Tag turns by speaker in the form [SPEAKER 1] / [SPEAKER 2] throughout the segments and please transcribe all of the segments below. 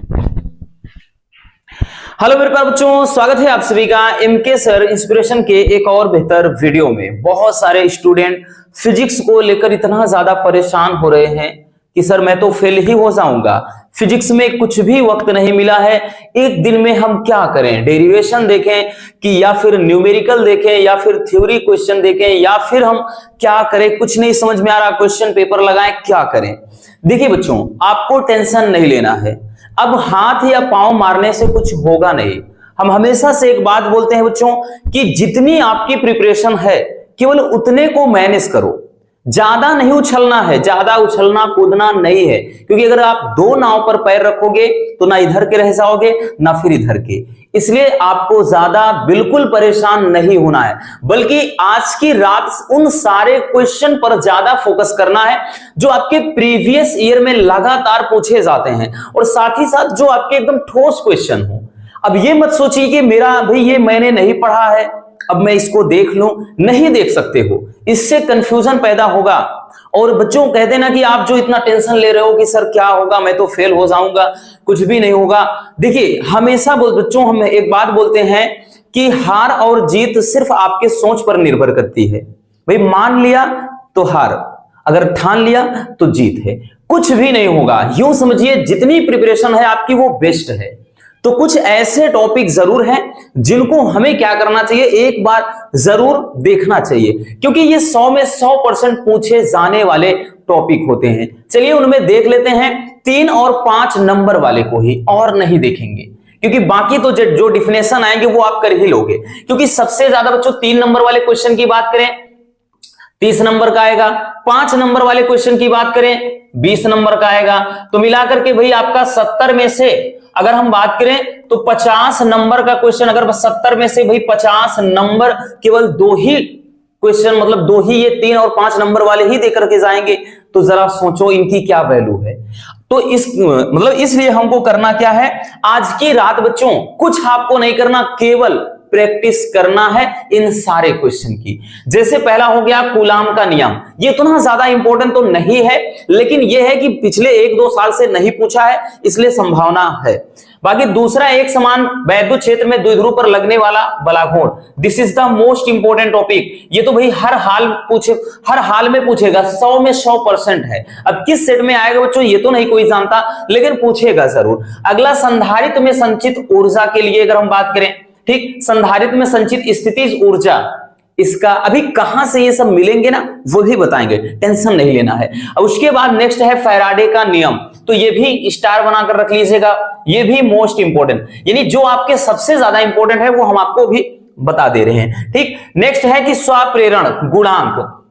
[SPEAKER 1] Hello मेरे प्यारे बच्चों, स्वागत है आप सभी का एमके सर इंस्पिरेशन के एक और बेहतर वीडियो में। बहुत सारे स्टूडेंट फिजिक्स को लेकर इतना ज्यादा परेशान हो रहे हैं कि सर मैं तो फेल ही हो जाऊंगा, फिजिक्स में कुछ भी वक्त नहीं मिला है, एक दिन में हम क्या करें, डेरिवेशन देखें कि या फिर न्यूमेरिकल देखें या फिर थ्योरी क्वेश्चन देखें या फिर हम क्या करें, कुछ नहीं समझ में आ रहा, क्वेश्चन पेपर लगाएं, क्या करें। देखिए बच्चों, आपको टेंशन नहीं लेना है। अब हाथ या पांव मारने से कुछ होगा नहीं। हम हमेशा से एक बात बोलते हैं बच्चों कि जितनी आपकी प्रिपरेशन है केवल उतने को मैनेज करो, ज्यादा नहीं उछलना है, ज्यादा उछलना कूदना नहीं है, क्योंकि अगर आप दो नाव पर पैर रखोगे तो ना इधर के रह जाओगे ना फिर इधर के। इसलिए आपको ज्यादा बिल्कुल परेशान नहीं होना है, बल्कि आज की रात उन सारे क्वेश्चन पर ज्यादा फोकस करना है जो आपके प्रीवियस ईयर में लगातार पूछे जाते हैं और साथ ही साथ जो आपके एकदम ठोस क्वेश्चन हो। अब ये मत सोचिए कि मेरा भाई ये मैंने नहीं पढ़ा है, अब मैं इसको देख लूं, नहीं देख सकते हो, इससे कंफ्यूजन पैदा होगा। और बच्चों कहते ना कि आप जो इतना टेंशन ले रहे हो कि सर क्या होगा, मैं तो फेल हो जाऊंगा, कुछ भी नहीं होगा। देखिए हमेशा बच्चों हम एक बात बोलते हैं कि हार और जीत सिर्फ आपके सोच पर निर्भर करती है। भाई मान लिया तो हार, अगर ठान लिया तो जीत है, कुछ भी नहीं होगा। यूं समझिए जितनी प्रिपरेशन है आपकी वो बेस्ट है। तो कुछ ऐसे टॉपिक जरूर हैं जिनको हमें क्या करना चाहिए, एक बार जरूर देखना चाहिए, क्योंकि ये 100 में 100% पूछे जाने वाले टॉपिक होते हैं। चलिए उनमें देख लेते हैं 3 और 5 नंबर वाले को ही, और नहीं देखेंगे, क्योंकि बाकी तो जो डिफिनेशन आएंगे वो आप कर ही लोगे। क्योंकि सबसे ज्यादा बच्चों 3 नंबर वाले क्वेश्चन की बात करें 30 नंबर का आएगा, 5 नंबर वाले क्वेश्चन की बात करें 20 नंबर का आएगा। तो मिलाकर के भाई आपका 70 में से अगर हम बात करें तो 50 नंबर का क्वेश्चन, अगर 70 में से भाई 50 नंबर केवल 2 ही क्वेश्चन, मतलब 2 ही ये 3 और 5 नंबर वाले ही देकर के जाएंगे, तो जरा सोचो इनकी क्या वैल्यू है। तो इसलिए हमको करना क्या है, आज की रात बच्चों कुछ आपको नहीं करना, केवल प्रैक्टिस करना है इन सारे क्वेश्चन की। जैसे पहला हो गया कूलाम का नियम, ये इतना ज्यादा इंपॉर्टेंट तो नहीं है, लेकिन यह है कि पिछले 1-2 साल से नहीं पूछा है, इसलिए संभावना है। बाकी दूसरा, एक समान वैद्युत क्षेत्र में द्विध्रुव पर लगने वाला बलाघूर्ण, this is the most important topic. ये तो भाई हर हाल में पूछेगा, 100 में 100% है। अब किस सेट में आएगा बच्चों ये तो नहीं कोई जानता, लेकिन पूछेगा जरूर। अगला, संधारित्र में संचित ऊर्जा के लिए अगर हम बात करें, ठीक, संधारित्र में संचित स्थितिज ऊर्जा, इसका अभी कहां से ये सब मिलेंगे ना वो भी बताएंगे, टेंशन नहीं लेना है। अब उसके बाद नेक्स्ट है फैराडे का नियम, तो ये भी स्टार बनाकर रख लीजिएगा, ये भी मोस्ट इंपोर्टेंट, यानी जो आपके सबसे ज्यादा इंपोर्टेंट है वो हम आपको भी बता दे रहे हैं। ठीक, नेक्स्ट है कि स्वप्रेरण गुणांक,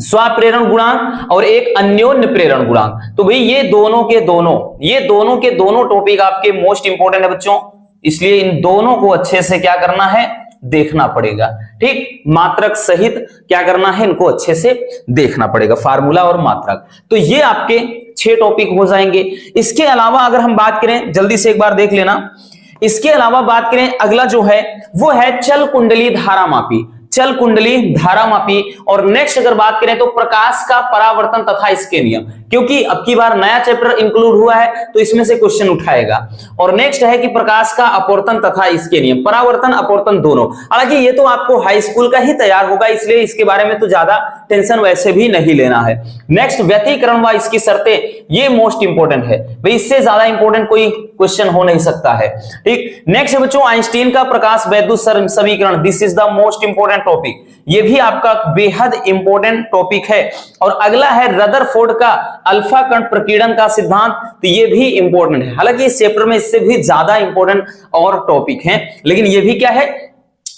[SPEAKER 1] स्वप्रेरण गुणांक और एक अन्योन्य प्रेरण गुणांक। तो भाई ये दोनों के दोनों टॉपिक आपके मोस्ट इंपोर्टेंट है बच्चों, इसलिए इन दोनों को अच्छे से क्या करना है, देखना पड़ेगा। ठीक, मात्रक सहित क्या करना है, इनको अच्छे से देखना पड़ेगा, फार्मूला और मात्रक। तो ये आपके 6 टॉपिक हो जाएंगे। इसके अलावा अगर हम बात करें, जल्दी से एक बार देख लेना, इसके अलावा बात करें अगला जो है वो है चल कुंडली धारामापी, चल कुंडली धारामापी। और नेक्स्ट अगर बात करें तो प्रकाश का परावर्तन तथा इसके नियम, क्योंकि अब की बार नया चैप्टर इंक्लूड हुआ है तो इसमें से क्वेश्चन उठाएगा। और नेक्स्ट है कि प्रकाश का अपवर्तन तथा इसके नियम, परावर्तन अपवर्तन दोनों। हालांकि ये तो आपको हाई स्कूल का ही तैयार होगा, इसलिए इसके बारे में तो ज्यादा टेंशन वैसे भी नहीं लेना है। नेक्स्ट, व्यतिकरण व इसकी शर्तें, ये मोस्ट इंपोर्टेंट है भाई, इससे ज्यादा इंपोर्टेंट कोई क्वेश्चन हो नहीं सकता है। ठीक, नेक्स्ट बच्चों आइंस्टीन का प्रकाश वैद्युत समीकरण, this is the most important topic, ये भी आपका बेहद इंपॉर्टेंट टॉपिक है। और अगला है रदरफोर्ड का अल्फा कण प्रकीर्णन का सिद्धांत, तो ये भी इंपॉर्टेंट है। हालांकि इस चैप्टर में इससे भी ज्यादा इंपॉर्टेंट और टॉपिक हैं, लेकिन ये भी क्या है,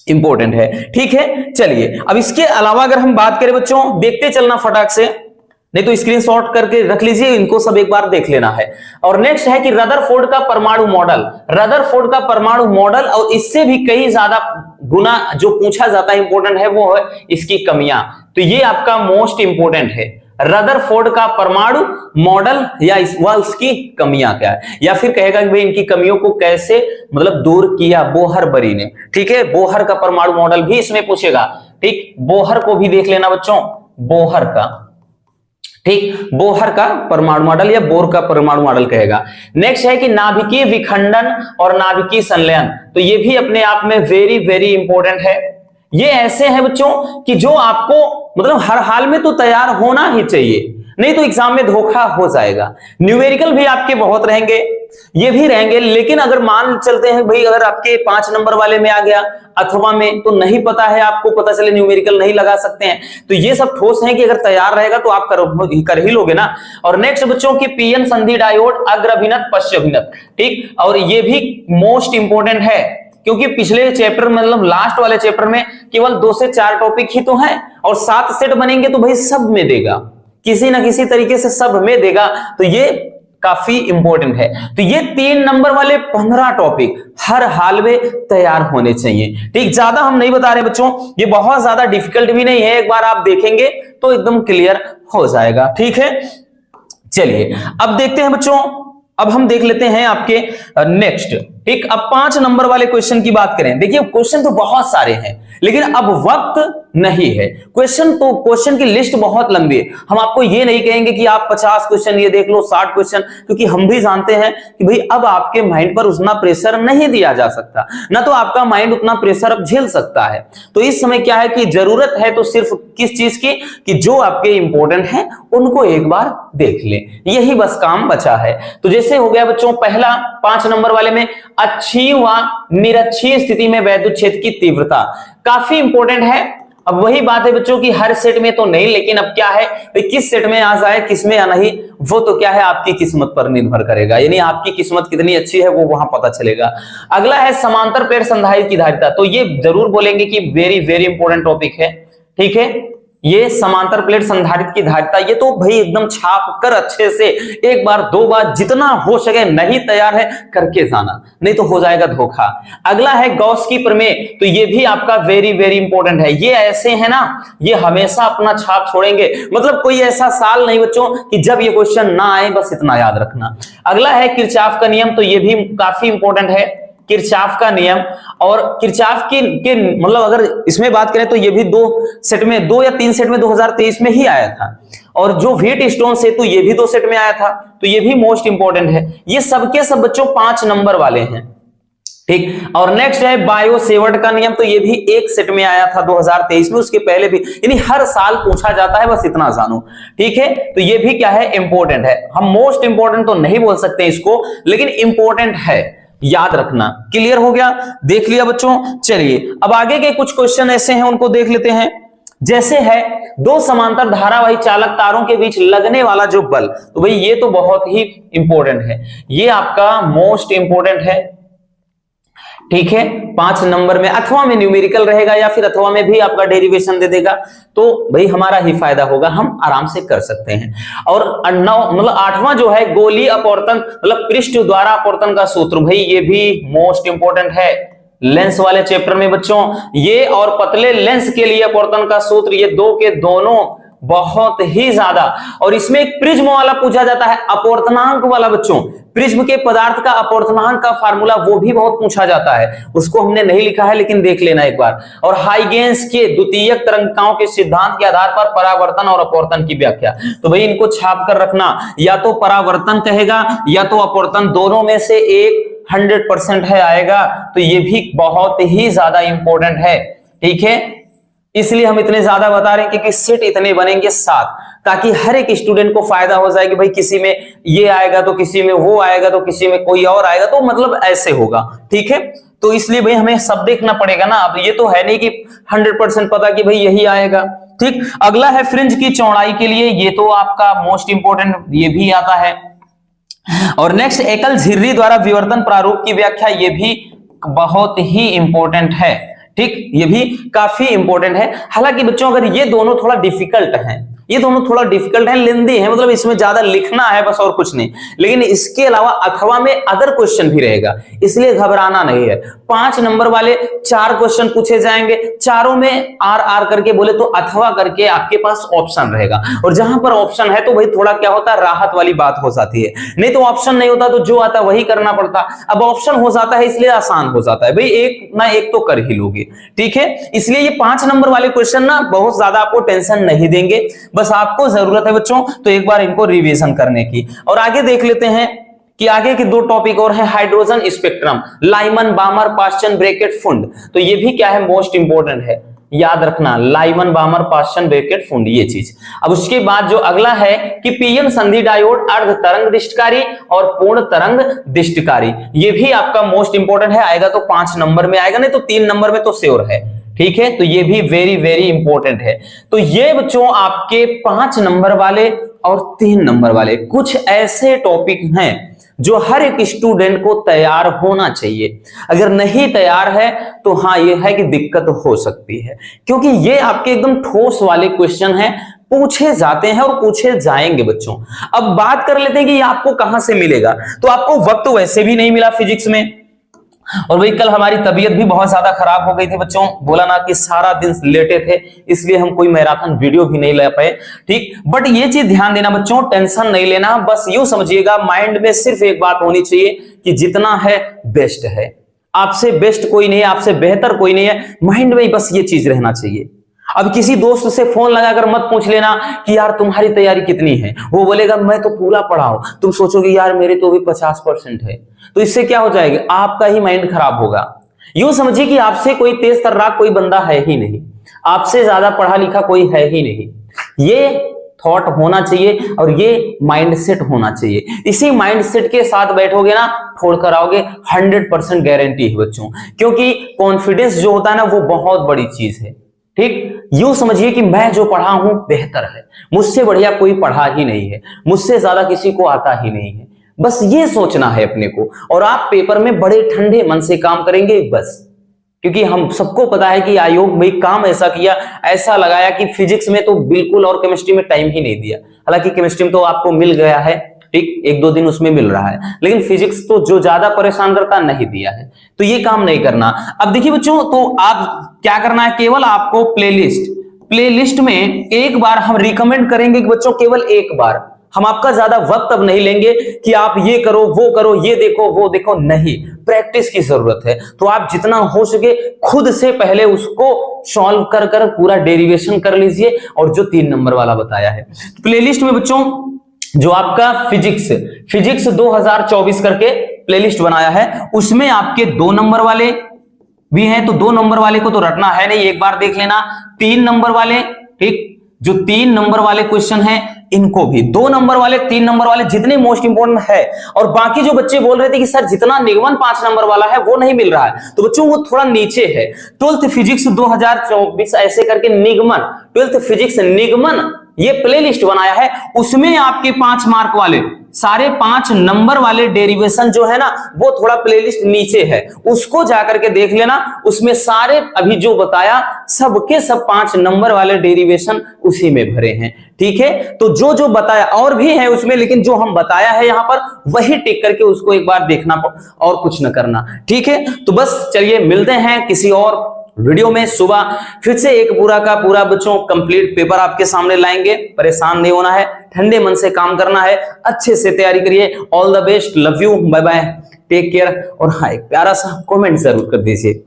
[SPEAKER 1] इंपॉर्टेंट है। ठीक है, चलिए अब इसके अलावा अगर हम बात करें बच्चों, देखते चलना फटाक से, नहीं तो स्क्रीनशॉट करके रख लीजिए, इनको सब एक बार देख लेना है। और नेक्स्ट है कि रदरफोर्ड का परमाणु मॉडल, रदरफोर्ड का परमाणु मॉडल, और इससे भी कई ज्यादा गुना जो पूछा जाता है इंपॉर्टेंट है वो है इसकी कमियां। तो ये आपका मोस्ट इंपॉर्टेंट है, रदरफोर्ड का परमाणु मॉडल या इसकी कमियां क्या है, या फिर कहेगा कि भाई इनकी कमियों को कैसे मतलब दूर किया बोहर बरी ने। ठीक है, बोहर का परमाणु मॉडल भी इसमें पूछेगा। ठीक, बोहर को भी देख लेना बच्चों, बोहर का, ठीक, बोहर का परमाणु मॉडल या बोर का परमाणु मॉडल कहेगा। नेक्स्ट है कि नाभिकीय विखंडन और नाभिकीय संलयन, तो ये भी अपने आप में वेरी वेरी इंपॉर्टेंट है। ये ऐसे हैं बच्चों कि जो आपको मतलब हर हाल में तो तैयार होना ही चाहिए, नहीं तो एग्जाम में धोखा हो जाएगा। न्यूमेरिकल भी आपके बहुत रहेंगे, ये भी रहेंगे, लेकिन अगर मान चलते हैं भाई अगर आपके 5 नंबर वाले में आ गया अथवा में, तो नहीं पता है आपको, पता चले न्यूमेरिकल नहीं लगा सकते हैं, तो ये सब ठोस है कि अगर तैयार रहेगा तो आप कर ही लोगे ना। और नेक्स्ट बच्चों की पीएन संधि डायोड अग्रभिनत पश्चभिनत, ठीक, और ये भी मोस्ट इंपोर्टेंट है क्योंकि पिछले चैप्टर मतलब लास्ट वाले चैप्टर में केवल 2 से 4 टॉपिक ही तो हैं और 7 सेट बनेंगे, तो भाई सब में देगा, किसी ना किसी तरीके से सब में देगा, तो ये काफी इंपॉर्टेंट है। तो ये 3 नंबर वाले 15 टॉपिक हर हाल में तैयार होने चाहिए, ठीक। ज्यादा हम नहीं बता रहे बच्चों, ये बहुत ज्यादा डिफिकल्ट भी नहीं है, एक बार आप देखेंगे तो एकदम क्लियर हो जाएगा, ठीक है। चलिए अब देखते हैं बच्चों, अब हम देख लेते हैं आपके नेक्स्ट, ठीक। अब 5 नंबर वाले क्वेश्चन की बात करें, देखिए क्वेश्चन तो बहुत सारे हैं लेकिन अब वक्त नहीं है। क्वेश्चन की लिस्ट बहुत लंबी है, हम आपको ये नहीं कहेंगे कि आप 50 क्वेश्चन ये देख लो, 60 क्वेश्चन, क्योंकि हम भी जानते हैं कि भाई अब आपके माइंड पर उतना प्रेशर नहीं दिया जा सकता, ना तो आपका माइंड उतना प्रेशर अब झेल सकता है। तो इस समय क्या है कि जरूरत है तो सिर्फ किस चीज की, कि जो आपके इंपॉर्टेंट है उनको एक बार देख ले, यही बस काम बचा है। तो जैसे हो गया बच्चों पहला 5 नंबर वाले में अच्छी व निरक्षीय स्थिति में वैद्युत क्षेत्र की तीव्रता, काफी इंपॉर्टेंट है। अब वही बात है बच्चों की हर सेट में तो नहीं, लेकिन अब क्या है किस सेट में आ जाए किस में या नहीं, वो तो क्या है आपकी किस्मत पर निर्भर करेगा, यानी आपकी किस्मत कितनी अच्छी है वो वहां पता चलेगा। अगला है समांतर प्लेट संधारित्र की धारिता, तो ये जरूर बोलेंगे कि वेरी वेरी इंपॉर्टेंट टॉपिक है, ठीक है। ये समांतर प्लेट संधारित्र की धारिता, ये तो भाई एकदम छाप कर अच्छे से 1 बार 2 बार जितना हो सके, नहीं तैयार है करके जाना, नहीं तो हो जाएगा धोखा। अगला है गॉस की प्रमेय, तो ये भी आपका वेरी वेरी इंपॉर्टेंट है। ये ऐसे है ना, ये हमेशा अपना छाप छोड़ेंगे, मतलब कोई ऐसा साल नहीं बच्चों कि जब ये क्वेश्चन ना आए, बस इतना याद रखना। अगला है किरचॉफ का नियम, तो ये भी काफी इंपॉर्टेंट है, किरचॉफ का नियम। और किरचॉफ के मतलब अगर इसमें बात करें तो ये भी 2 सेट में 2 या 3 सेट में 2023 में ही आया था, और जो व्हीट स्टोन से तो ये भी 2 सेट में आया था, तो ये भी मोस्ट इंपॉर्टेंट है। ये सबके सब बच्चों 5 नंबर वाले हैं, ठीक। और नेक्स्ट है बायो सेवर्ट का नियम, तो ये भी 1 सेट में आया था 2023 में, उसके पहले भी, यानी हर साल पूछा जाता है, बस इतना जानो, ठीक है। तो ये भी क्या है इंपॉर्टेंट है, हम मोस्ट इंपॉर्टेंट तो नहीं बोल सकते इसको, लेकिन इंपॉर्टेंट है, याद रखना। क्लियर हो गया, देख लिया बच्चों। चलिए अब आगे के कुछ क्वेश्चन ऐसे हैं उनको देख लेते हैं। जैसे है 2 समांतर धारावाही चालक तारों के बीच लगने वाला जो बल, तो भाई ये तो बहुत ही इंपॉर्टेंट है, ये आपका मोस्ट इंपॉर्टेंट है, ठीक है। 5 नंबर में अथवा में न्यूमेरिकल रहेगा या फिर अथवा में भी आपका डेरिवेशन दे देगा, तो भाई हमारा ही फायदा होगा, हम आराम से कर सकते हैं। और 9 मतलब 8वां जो है गोलीय अपवर्तन मतलब पृष्ठ द्वारा अपवर्तन का सूत्र, भाई ये भी मोस्ट इंपॉर्टेंट है लेंस वाले चैप्टर में बच्चों। ये और पतले लेंस के लिए अपवर्तन का सूत्र, ये 2 के दोनों बहुत ही ज्यादा। और इसमें एक प्रिज्म वाला पूछा जाता है, अपवर्तनांक वाला बच्चों, प्रिज्म के पदार्थ का अपवर्तनांक का फार्मूला वो भी बहुत पूछा जाता है, उसको हमने नहीं लिखा है लेकिन देख लेना एक बार। और हाइगेंस के द्वितीयक तरंगिकाओं के सिद्धांत के आधार पर परावर्तन और अपवर्तन की व्याख्या, तो भाई इनको छाप कर रखना, या तो परावर्तन कहेगा या तो अपवर्तन, दोनों में से एक 100% है आएगा, तो ये भी बहुत ही ज्यादा इंपॉर्टेंट है, ठीक है। इसलिए हम इतने ज्यादा बता रहे हैं क्योंकि सेट इतने बनेंगे 7, ताकि हर एक स्टूडेंट को फायदा हो जाए कि भाई किसी में ये आएगा तो किसी में वो आएगा तो किसी में कोई और आएगा, तो मतलब ऐसे होगा, ठीक है। तो इसलिए भाई हमें सब देखना पड़ेगा ना, अब ये तो है नहीं कि 100% पता कि भाई यही आएगा, ठीक। अगला है फ्रिंज की चौड़ाई के लिए, ये तो आपका मोस्ट इंपॉर्टेंट, ये भी आता है। और नेक्स्ट एकल झिर्री द्वारा विवर्तन प्रारूप की व्याख्या, ये भी बहुत ही इंपॉर्टेंट है, ठीक, ये भी काफी इंपॉर्टेंट है। हालांकि बच्चों अगर ये दोनों थोड़ा डिफिकल्ट हैं, ये दोनों थोड़ा डिफिकल्ट है, लेंदी है, मतलब इसमें ज्यादा लिखना है बस और कुछ नहीं, लेकिन इसके अलावा अथवा में अदर क्वेश्चन भी रहेगा, इसलिए घबराना नहीं है। 5 नंबर वाले 4 क्वेश्चन पूछे जाएंगे, चारों में आर आर करके बोले तो अथवा करके आपके पास ऑप्शन रहेगा, और जहां पर ऑप्शन है तो भाई थोड़ा क्या होता है, राहत वाली बात हो जाती है, नहीं तो ऑप्शन नहीं होता तो जो आता वही करना पड़ता। अब ऑप्शन हो जाता है इसलिए आसान हो जाता है, भाई एक ना एक तो कर ही लोगे, ठीक है। इसलिए ये 5 नंबर वाले क्वेश्चन ना बहुत ज्यादा आपको टेंशन नहीं देंगे, बस आपको जरूरत है बच्चों तो एक बार इनको रिवीजन करने की। और आगे देख लेते हैं कि आगे के दो टॉपिक और है, hydrogen spectrum, Lyman बामर Paschen bracket फुंड। तो ये भी क्या है, मोस्ट इंपोर्टेंट है, याद रखना, लाइमन बामर पास्चन ब्रैकेट फुंड ये चीज। अब उसके बाद जो अगला है कि पीएन संधि डायोड अर्ध तरंग दिष्टकारी और पूर्ण तरंग दिष्टकारी, ये भी आपका मोस्ट इंपोर्टेंट है, आएगा तो 5 नंबर में आएगा, नहीं तो 3 नंबर में तो श्योर है। ठीक है, तो ये भी वेरी वेरी इंपॉर्टेंट है। तो ये बच्चों आपके 5 नंबर वाले और 3 नंबर वाले कुछ ऐसे टॉपिक हैं जो हर एक स्टूडेंट को तैयार होना चाहिए। अगर नहीं तैयार है तो हाँ ये है कि दिक्कत हो सकती है, क्योंकि ये आपके एकदम ठोस वाले क्वेश्चन हैं, पूछे जाते हैं और पूछे जाएंगे बच्चों। अब बात कर लेते हैं कि ये आपको कहां से मिलेगा। तो आपको वक्त वैसे भी नहीं मिला फिजिक्स में, और वही कल हमारी तबीयत भी बहुत ज्यादा खराब हो गई थी बच्चों, बोला ना कि सारा दिन लेटे थे, इसलिए हम कोई मैराथन वीडियो भी नहीं ले पाए। ठीक, बट ये चीज ध्यान देना बच्चों, टेंशन नहीं लेना, बस यूं समझिएगा माइंड में सिर्फ एक बात होनी चाहिए कि जितना है बेस्ट है, आपसे बेस्ट कोई नहीं है, आपसे बेहतर कोई नहीं है, माइंड में बस ये चीज रहना चाहिए। अब किसी दोस्त से फोन लगाकर मत पूछ लेना कि यार तुम्हारी तैयारी कितनी है, वो बोलेगा मैं तो पूरा पढ़ा हूं, तुम सोचोगे यार मेरे तो भी 50% है, तो इससे क्या हो जाएगा, आपका ही माइंड खराब होगा। यूं समझिए कि आपसे कोई तेज तर्राक कोई बंदा है ही नहीं, आपसे ज्यादा पढ़ा लिखा कोई है ही नहीं, ये थॉट होना चाहिए और ये माइंडसेट होना चाहिए। इसी माइंडसेट के साथ बैठोगे ना, छोड़ कर आओगे, 100% गारंटी है बच्चों, क्योंकि कॉन्फिडेंस जो होता है ना वो बहुत बड़ी चीज है। ठीक, यूं समझिए कि मैं जो पढ़ा हूं बेहतर है, मुझसे बढ़िया कोई पढ़ा ही नहीं है, मुझसे ज्यादा किसी को आता ही नहीं है, बस ये सोचना है अपने को। और आप पेपर में बड़े ठंडे मन से काम करेंगे बस, क्योंकि हम सबको पता है कि आयोग में काम ऐसा किया, ऐसा लगाया कि फिजिक्स में तो बिल्कुल और केमिस्ट्री में टाइम ही नहीं दिया। हालांकि केमिस्ट्री में तो आपको मिल गया है, ठीक, 1-2 दिन उसमें मिल रहा है, लेकिन फिजिक्स तो जो ज्यादा परेशान करता नहीं दिया है, तो ये काम नहीं करना। अब देखिए बच्चों, तो आप क्या करना है, केवल आपको प्लेलिस्ट में एक बार हम रिकमेंड करेंगे कि बच्चों केवल एक बार, हम आपका ज्यादा वक्त अब नहीं लेंगे कि आप ये करो वो करो, ये देखो वो देखो, नहीं, प्रैक्टिस की जरूरत है। तो आप जितना हो सके खुद से पहले उसको सॉल्व कर कर पूरा डेरिवेशन कर लीजिए, और जो 3 नंबर वाला बताया है प्लेलिस्ट में बच्चों, जो आपका फिजिक्स 2024 करके प्लेलिस्ट बनाया है, उसमें आपके 2 नंबर वाले भी हैं, तो 2 नंबर वाले को तो रटना है नहीं, एक बार देख लेना। 3 नंबर वाले, ठीक, जो 3 नंबर वाले क्वेश्चन हैं इनको भी, 2 नंबर वाले 3 नंबर वाले जितने मोस्ट इंपोर्टेंट है। और बाकी जो बच्चे बोल रहे थे कि सर जितना निगमन 5 नंबर वाला है वो नहीं मिल रहा है, तो बच्चों वो थोड़ा नीचे है, 12th फिजिक्स 2024 ऐसे करके निगमन, 12th फिजिक्स निगमन ये प्लेलिस्ट बनाया है, उसमें आपके 5 मार्क वाले सारे 5 नंबर वाले डेरिवेशन जो है ना वो थोड़ा प्लेलिस्ट नीचे है, उसको जाकर के देख लेना, उसमें सारे अभी जो बताया सबके सब 5 नंबर वाले डेरिवेशन उसी में भरे हैं। ठीक है, तो जो जो बताया और भी है उसमें, लेकिन जो हम बताया है यहां पर वही टिक करके उसको एक बार देखना और कुछ न करना। ठीक है, तो बस चलिए मिलते हैं किसी और वीडियो में, सुबह फिर से एक पूरा का पूरा बच्चों कंप्लीट पेपर आपके सामने लाएंगे। परेशान नहीं होना है, ठंडे मन से काम करना है, अच्छे से तैयारी करिए। All the best, love you, bye bye, take care. और हाँ, एक प्यारा सा कमेंट जरूर कर दीजिए।